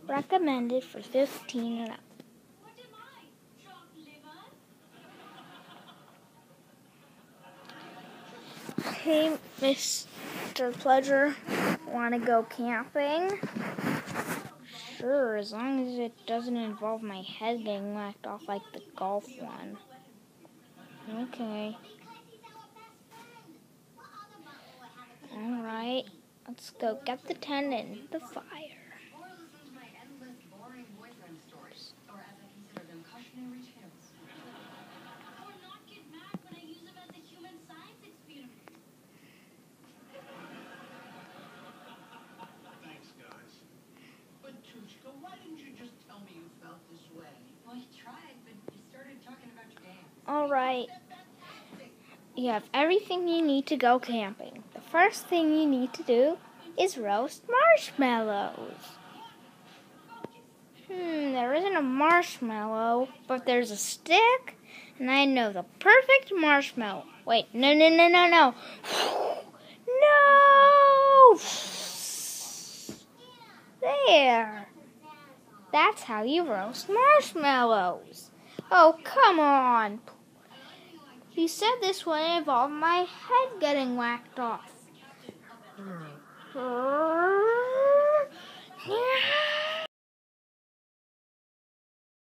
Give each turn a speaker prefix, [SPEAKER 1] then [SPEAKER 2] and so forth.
[SPEAKER 1] Recommended for 15 and up. Hey, Mr. Pleasure, want to go camping? Sure, as long as it doesn't involve my head getting whacked off like the golf one. Okay. Alright, let's go get the tent and the fire.
[SPEAKER 2] Why didn't you just tell me you felt this way?
[SPEAKER 3] Well, you tried, but you started talking about your dance.
[SPEAKER 1] Alright. You have everything you need to go camping. The first thing you need to do is roast marshmallows. There isn't a marshmallow, but there's a stick, and I know the perfect marshmallow. Wait, no. No! There. That's how you roast marshmallows. Oh, come on. You said this would involve my head getting whacked off.